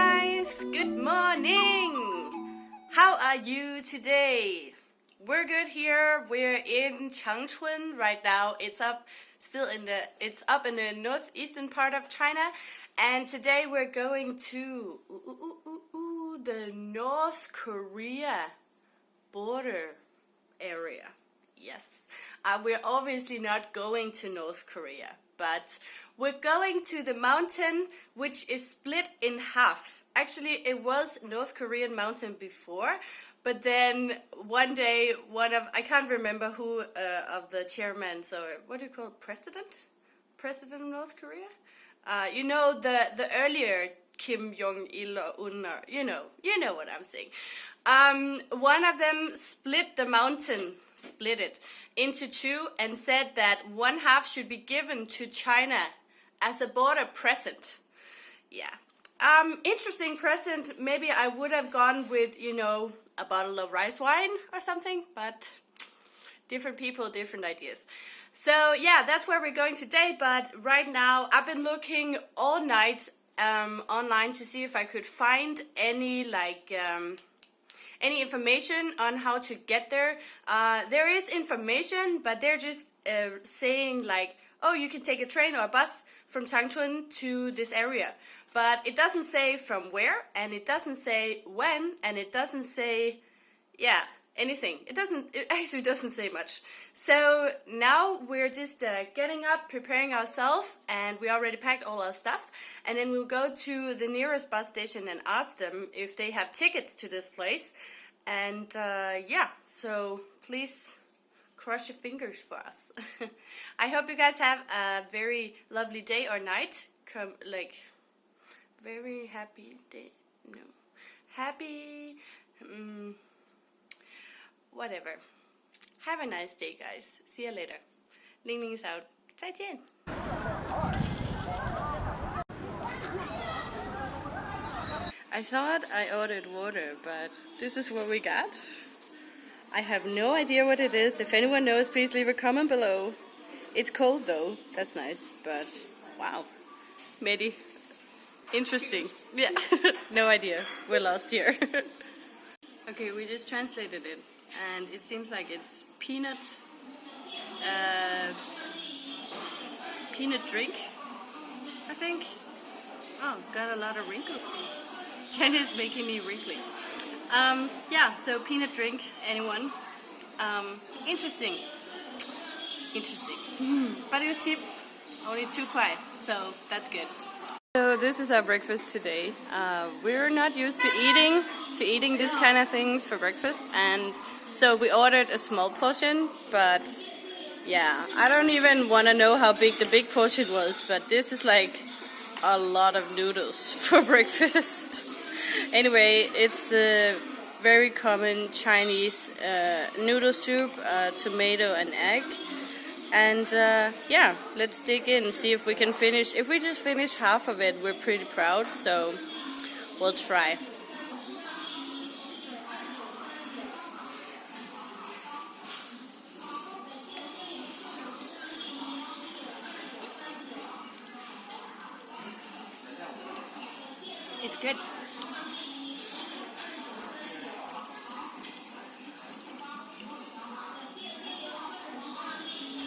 guys, good morning. How are you today? We're good here. We're in Changchun right now. It's up in the northeastern part of China, and today we're going to the North Korea border area. Yes, we're obviously not going to North Korea, but we're going to the mountain which is split in half. Actually, it was North Korean mountain before, but then one day I can't remember who of the chairman, so what do you call it, president of North Korea? The earlier Kim Jong-il, you know what I'm saying. One of them split it into two and said that one half should be given to China as a border present. Yeah. Interesting present. Maybe I would have gone with, a bottle of rice wine or something, but different people, different ideas. So yeah, that's where we're going today, but right now I've been looking all night online to see if I could find any information on how to get there. There is information, but they're just saying you can take a train or a bus from Changchun to this area. But it doesn't say from where, and it doesn't say when, and it doesn't say, anything. It actually doesn't say much. So now we're just getting up, preparing ourselves, and we already packed all our stuff. And then we'll go to the nearest bus station and ask them if they have tickets to this place. And so please cross your fingers for us. I hope you guys have a very lovely day or night. Very happy day. No. Happy... whatever. Have a nice day, guys. See you later. Lingling is out. 再见. I thought I ordered water, but this is what we got. I have no idea what it is. If anyone knows, please leave a comment below. It's cold though. That's nice, but wow. Medi. Interesting. Yeah. No idea. We're lost here. Okay, we just translated it. And it seems like it's peanut drink, I think. Oh, got a lot of wrinkles. Jen is making me wrinkly. So peanut drink, anyone? Interesting. But it was cheap, only 2 kwai, so that's good. So this is our breakfast today. We're not used to eating this kind of things for breakfast, and so we ordered a small portion, but yeah, I don't even want to know how big the big portion was, but this is like a lot of noodles for breakfast. Anyway, it's a very common Chinese noodle soup, tomato and egg. And let's dig in, see if we can finish. If we just finish half of it, we're pretty proud, so we'll try. It's good.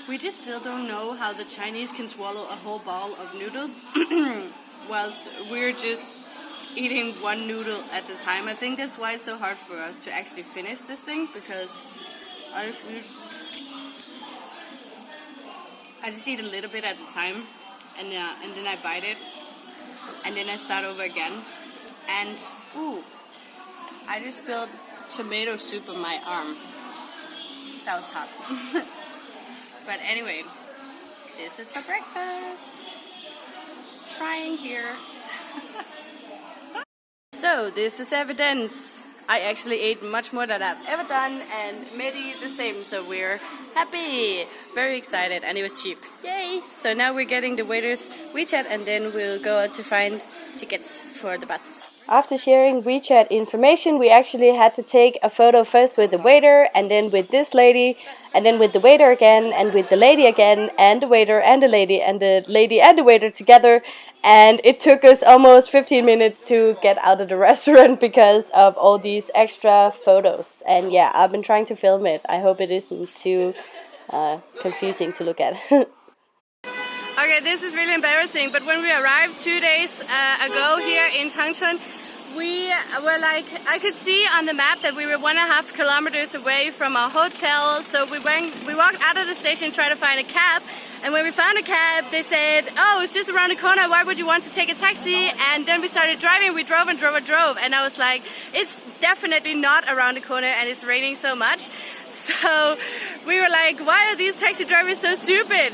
We just still don't know how the Chinese can swallow a whole bowl of noodles whilst we're just eating one noodle at a time. I think that's why it's so hard for us to actually finish this thing, because I just eat a little bit at a time, and then I bite it, and then I start over again. And I just spilled tomato soup on my arm. That was hot. But anyway, this is for breakfast. Trying here. So this is evidence. I actually ate much more than I've ever done, and Medi the same, so we're happy. Very excited, and it was cheap. Yay! So now we're getting the waiter's Wechat, and then we'll go out to find tickets for the bus. After sharing WeChat information, we actually had to take a photo first with the waiter, and then with this lady, and then with the waiter again, and with the lady again, and the waiter and the lady and the waiter together. And it took us almost 15 minutes to get out of the restaurant because of all these extra photos. And yeah, I've been trying to film it. I hope it isn't too confusing to look at. Okay, this is really embarrassing, but when we arrived 2 days ago here in Changchun, we were like, I could see on the map that we were 1.5 kilometers away from our hotel, so we walked out of the station, tried to find a cab, and when we found a cab, they said, oh, it's just around the corner, why would you want to take a taxi? And then we started driving, we drove and drove and drove, and I was like, it's definitely not around the corner and it's raining so much. So we were like, why are these taxi drivers so stupid?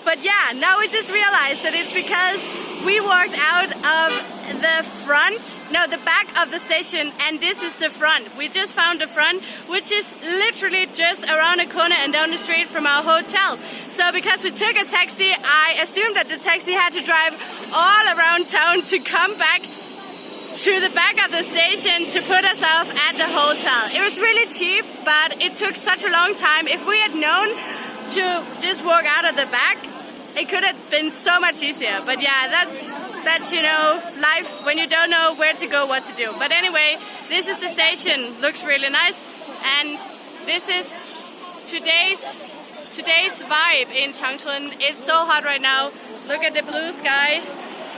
But yeah, now we just realized that it's because we walked out of the back of the station, and this is the front. We just found the front, which is literally just around the corner and down the street from our hotel. So because we took a taxi, I assumed that the taxi had to drive all around town to come back to the back of the station to put us off at the hotel. It was really cheap, but it took such a long time. If we had known to just walk out of the back, it could have been so much easier. But yeah, that's life when you don't know where to go, what to do. But anyway, this is the station. Looks really nice, and this is today's vibe in Changchun. It's so hot right now. Look at the blue sky.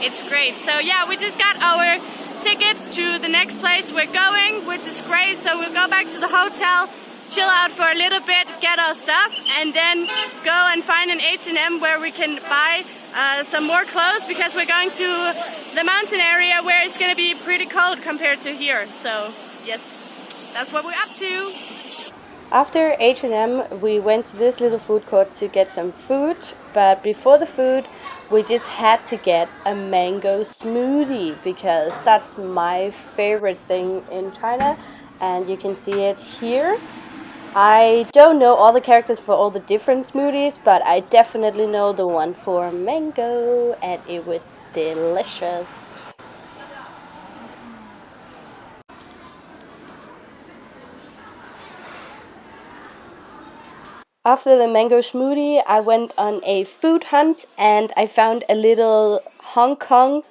It's great. So yeah, we just got our tickets to the next place we're going, which is great. So we'll go back to the hotel, chill out for a little bit, get our stuff, and then go and find an H&M where we can buy some more clothes, because we're going to the mountain area where it's going to be pretty cold compared to here. So yes, that's what we're up to. After H&M, we went to this little food court to get some food, but before the food, we just had to get a mango smoothie, because that's my favorite thing in China, and you can see it here. I don't know all the characters for all the different smoothies, but I definitely know the one for mango, and it was delicious. After the mango smoothie, I went on a food hunt, and I found a little Hong Kong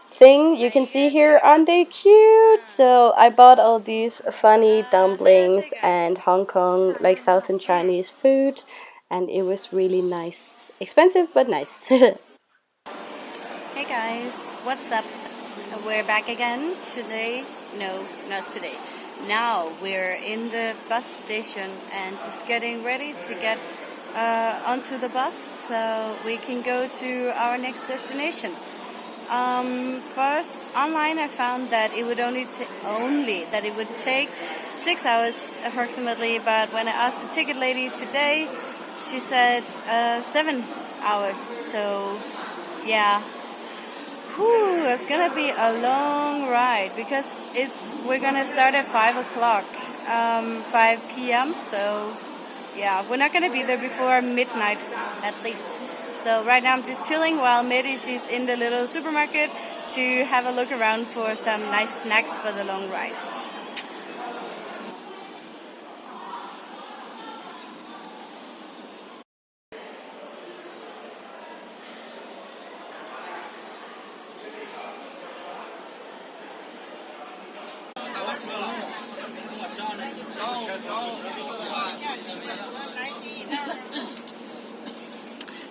thing you can see here. Aren't they cute? So I bought all these funny dumplings and Hong Kong, like Southern Chinese food, and it was really nice. Expensive, but nice. Hey guys, what's up? We're back again today. No, not today. Now we're in the bus station and just getting ready to get onto the bus so we can go to our next destination. First, online I found that it would it would take 6 hours approximately, but when I asked the ticket lady today, she said 7 hours. So yeah, it's gonna be a long ride, because we're gonna start at 5 o'clock, 5 p.m. So yeah, we're not gonna be there before midnight at least. So right now I'm just chilling while Medi, she's in the little supermarket to have a look around for some nice snacks for the long ride.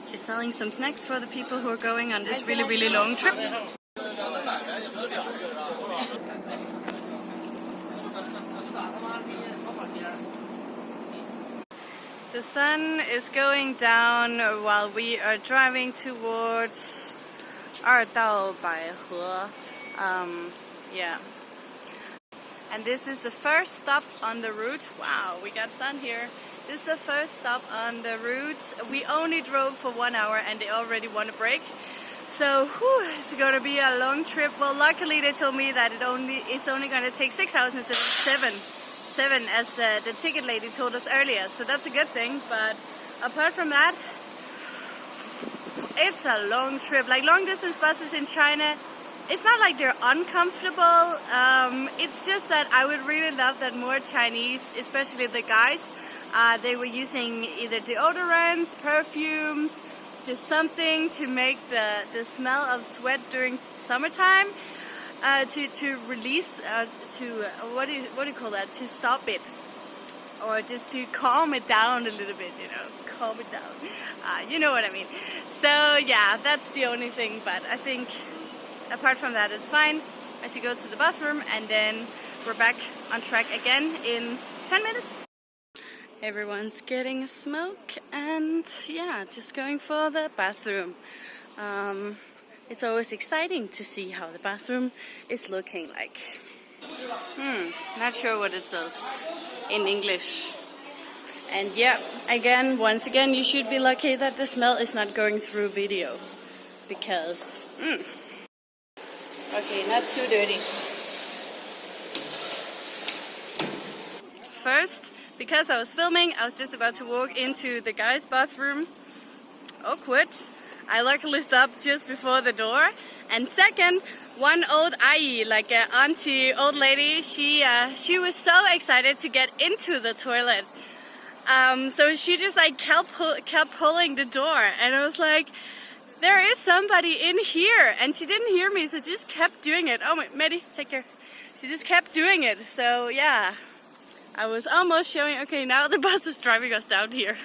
She's selling some snacks for the people who are going on this really, really long trip. The sun is going down while we are driving towards Baihe. Yeah. And this is the first stop on the route. Wow, we got sun here. This is the first stop on the route. We only drove for 1 hour and they already want a break. So it's going to be a long trip. Well, luckily they told me that it's only going to take 6 hours instead of 7 as the ticket lady told us earlier. So that's a good thing. But apart from that, it's a long trip. Like long distance buses in China, it's not like they're uncomfortable. It's just that I would really love that more Chinese, especially the guys, they were using either deodorants, perfumes, just something to make the smell of sweat during summertime, to release, what do you call that? To stop it, or just to calm it down a little bit, calm it down. You know what I mean. So yeah, that's the only thing. But I think apart from that, it's fine. I should go to the bathroom and then we're back on track again in 10 minutes. Everyone's getting a smoke and yeah, just going for the bathroom. It's always exciting to see how the bathroom is looking like. Not sure what it says in English. And yeah, once again, you should be lucky that the smell is not going through video. Because, okay, not too dirty. First, because I was filming, I was just about to walk into the guy's bathroom. Awkward. I luckily stopped just before the door. And second, one old ayi, like an auntie, old lady, she was so excited to get into the toilet. So she just like kept pulling the door, and I was like, there is somebody in here, and she didn't hear me, so just kept doing it. Oh my, Maddie, take care. She just kept doing it, so yeah. I was almost showing, okay, now the bus is driving us down here.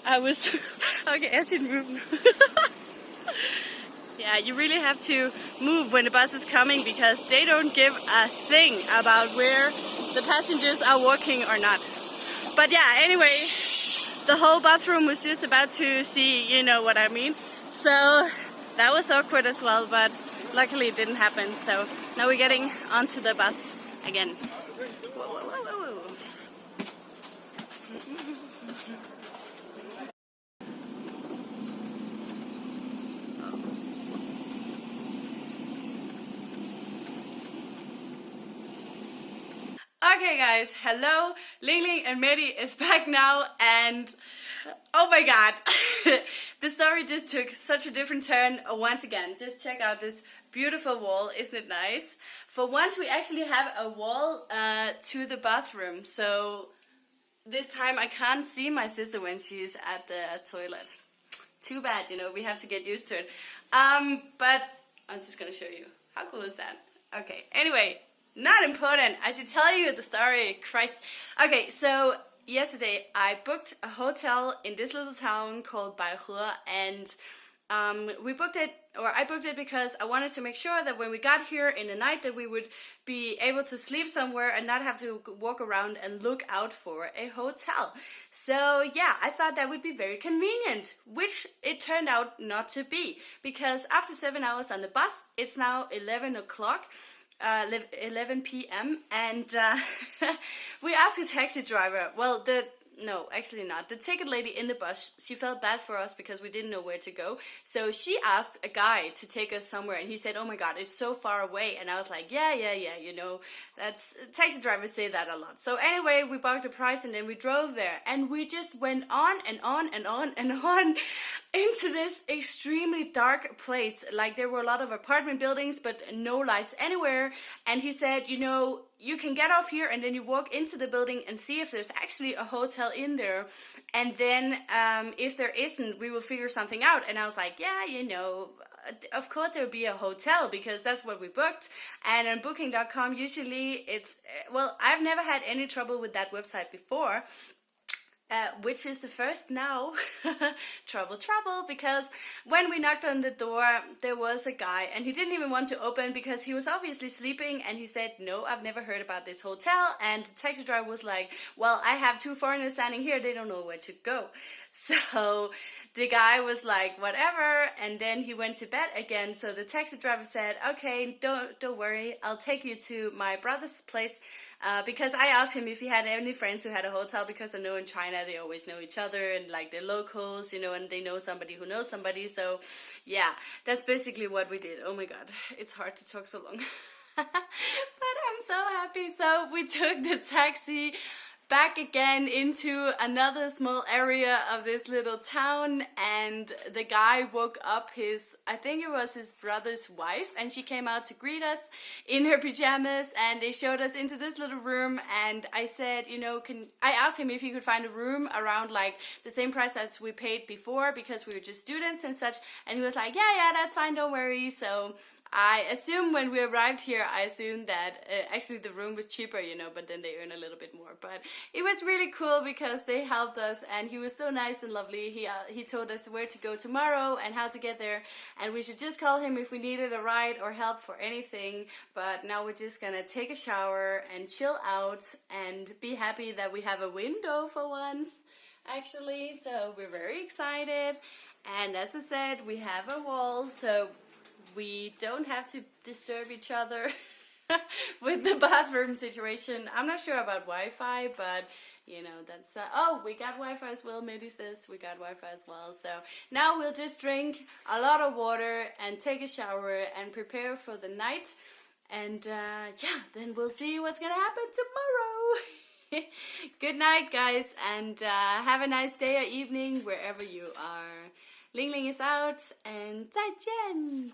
Okay, I should move. Yeah, you really have to move when the bus is coming because they don't give a thing about where the passengers are walking or not. But yeah, anyway, the whole bathroom was just about to see, you know what I mean. So that was awkward as well, but luckily it didn't happen. So now we're getting onto the bus again. Whoa, whoa, whoa, whoa. Okay guys, hello, Lingling and Medi is back now, and oh my god, the story just took such a different turn once again. Just check out this beautiful wall, isn't it nice? For once we actually have a wall to the bathroom, so this time I can't see my sister when she's at the toilet. Too bad, we have to get used to it. But I'm just gonna show you. How cool is that? Okay, anyway. Not important. I should tell you the story. Christ. Okay, so yesterday I booked a hotel in this little town called Baihe, and I booked it because I wanted to make sure that when we got here in the night that we would be able to sleep somewhere and not have to walk around and look out for a hotel. So yeah, I thought that would be very convenient, which it turned out not to be, because after 7 hours on the bus, it's now 11 o'clock. 11 p.m. and we asked a taxi driver, no, actually not. The ticket lady in the bus, she felt bad for us because we didn't know where to go. So she asked a guy to take us somewhere, and he said, oh my god, it's so far away. And I was like, yeah, that's, taxi drivers say that a lot. So anyway, we bought the price and then we drove there. And we just went on and on and on and on into this extremely dark place. Like there were a lot of apartment buildings, but no lights anywhere. And he said, you can get off here and then you walk into the building and see if there's actually a hotel in there. And then if there isn't, we will figure something out. And I was like, yeah, of course there will be a hotel because that's what we booked. And on booking.com, usually it's, I've never had any trouble with that website before. Which is the first now. trouble, because when we knocked on the door, there was a guy and he didn't even want to open because he was obviously sleeping, and he said, no, I've never heard about this hotel. And the taxi driver was like, well, I have two foreigners standing here, they don't know where to go. So the guy was like, whatever, and then he went to bed again. So the taxi driver said, okay, don't worry, I'll take you to my brother's place. Because I asked him if he had any friends who had a hotel, because I know in China they always know each other and like they're locals, and they know somebody who knows somebody. So yeah, that's basically what we did. Oh my god, it's hard to talk so long. But I'm so happy. So we took the taxi back again into another small area of this little town, and the guy woke up I think it was his brother's wife, and she came out to greet us in her pajamas, and they showed us into this little room, and I said, I asked him if he could find a room around like the same price as we paid before, because we were just students and such, and he was like, yeah, that's fine, don't worry. So I assume when we arrived here, I assumed that actually the room was cheaper, but then they earn a little bit more. But it was really cool because they helped us, and he was so nice and lovely. He told us where to go tomorrow and how to get there, and we should just call him if we needed a ride or help for anything. But now we're just gonna take a shower and chill out and be happy that we have a window for once, actually. So we're very excited. And as I said, we have a wall, so we don't have to disturb each other with the bathroom situation. I'm not sure about Wi-Fi, but that's we got Wi-Fi as well. Midi says we got Wi-Fi as well. So now we'll just drink a lot of water and take a shower and prepare for the night, and then we'll see what's gonna happen tomorrow. Good night, guys, and have a nice day or evening wherever you are. Lingling is out, and 再见!